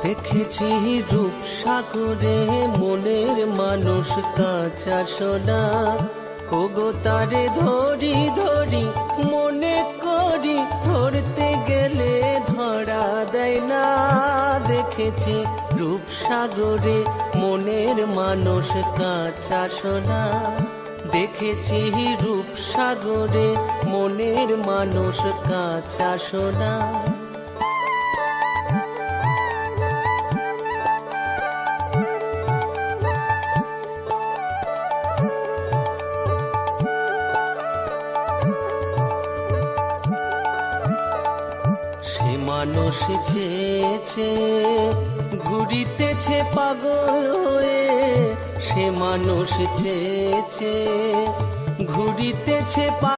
দেখেছি রূপসাগরে মনের মানুষ কাঁচা সোনা, ওগো তারে ধরি ধরি মনে করি ধরতে গেলে ধরা দেয় না। দেখেছি রূপসাগরে মনের মানুষ কাঁচা সোনা, দেখেছি রূপসাগরে মনের মানুষ কাঁচা সোনা। সে মানুষ চেয়েছে ঘুরিতেছে পাগল হয়ে, সে মানুষ চেয়েছে ঘুরিতেছে